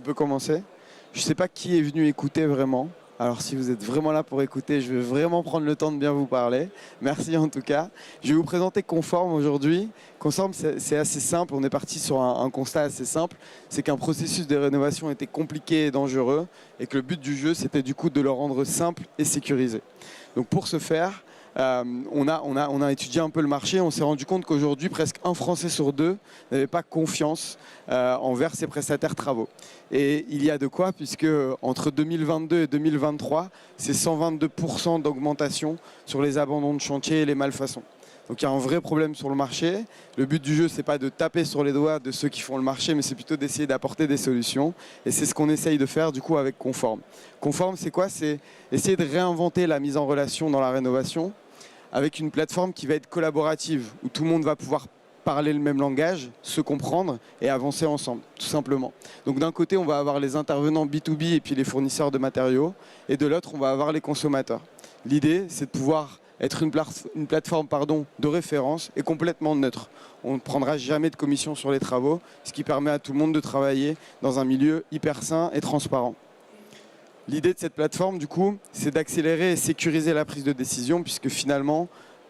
peut commencer. Je ne sais pas qui est venu écouter vraiment. Alors si vous êtes vraiment là pour écouter, je vais vraiment prendre le temps de bien vous parler. Merci en tout cas. Je vais vous présenter Conform aujourd'hui. Conform, c'est assez simple. On est parti sur un constat assez simple. C'est qu'un processus de rénovation était compliqué et dangereux et que le but du jeu, c'était du coup de le rendre simple et sécurisé. Donc pour ce faire, on a étudié un peu le marché. On s'est rendu compte qu'aujourd'hui, presque un Français sur deux n'avait pas confiance envers ses prestataires travaux. Et il y a de quoi, puisque entre 2022 et 2023, c'est 122% d'augmentation sur les abandons de chantier et les malfaçons. Donc il y a un vrai problème sur le marché. Le but du jeu, c'est pas de taper sur les doigts de ceux qui font le marché, mais c'est plutôt d'essayer d'apporter des solutions. Et c'est ce qu'on essaye de faire du coup avec Conform. Conform, c'est quoi? C'est essayer de réinventer la mise en relation dans la rénovation avec une plateforme qui va être collaborative, où tout le monde va pouvoir parler le même langage, se comprendre et avancer ensemble, tout simplement. Donc d'un côté, on va avoir les intervenants B2B et puis les fournisseurs de matériaux, et de l'autre, on va avoir les consommateurs. L'idée, c'est de pouvoir être une plateforme de référence et complètement neutre. On ne prendra jamais de commission sur les travaux, ce qui permet à tout le monde de travailler dans un milieu hyper sain et transparent. L'idée de cette plateforme, du coup, c'est d'accélérer et sécuriser la prise de décision, puisque finalement,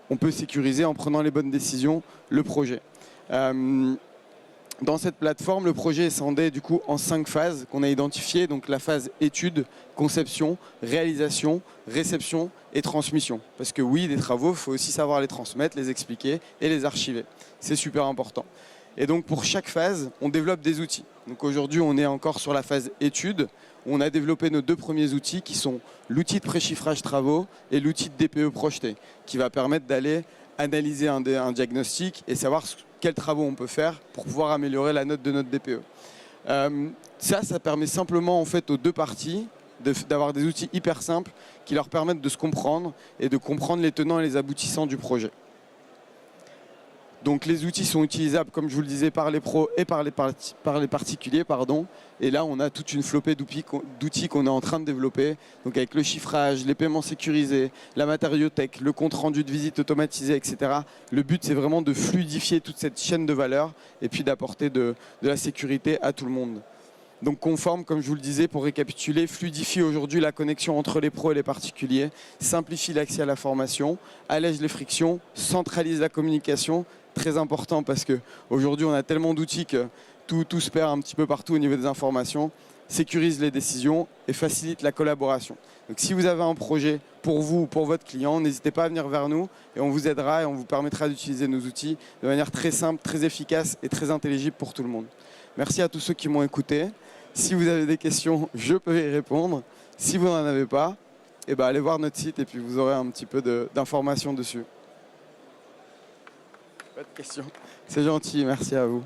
on peut sécuriser en prenant les bonnes décisions le projet. Dans cette plateforme, le projet est scindé du coup en 5 phases qu'on a identifiées. Donc la phase étude, conception, réalisation, réception et transmission. Parce que oui, des travaux, il faut aussi savoir les transmettre, les expliquer et les archiver. C'est super important. Et donc pour chaque phase, on développe des outils. Donc aujourd'hui, on est encore sur la phase étude. On a développé nos 2 premiers outils qui sont l'outil de préchiffrage travaux et l'outil de DPE projeté, qui va permettre d'aller analyser un diagnostic et savoir quels travaux on peut faire pour pouvoir améliorer la note de notre DPE. Ça permet simplement en fait aux 2 parties d'avoir des outils hyper simples qui leur permettent de se comprendre et de comprendre les tenants et les aboutissants du projet. Donc les outils sont utilisables, comme je vous le disais, par les pros et par les particuliers. Et là, on a toute une flopée d'outils qu'on est en train de développer. Donc avec le chiffrage, les paiements sécurisés, la matériothèque, le compte rendu de visite automatisé, etc. Le but, c'est vraiment de fluidifier toute cette chaîne de valeur et puis d'apporter de la sécurité à tout le monde. Donc Conform, comme je vous le disais, pour récapituler, fluidifie aujourd'hui la connexion entre les pros et les particuliers, simplifie l'accès à la formation, allège les frictions, centralise la communication, très important parce qu'aujourd'hui on a tellement d'outils que tout se perd un petit peu partout au niveau des informations, sécurise les décisions et facilite la collaboration. Donc si vous avez un projet pour vous ou pour votre client, n'hésitez pas à venir vers nous et on vous aidera et on vous permettra d'utiliser nos outils de manière très simple, très efficace et très intelligible pour tout le monde. Merci à tous ceux qui m'ont écouté. Si vous avez des questions, je peux y répondre. Si vous n'en avez pas, allez voir notre site et puis vous aurez un petit peu d'informations dessus. Pas de questions. C'est gentil, merci à vous.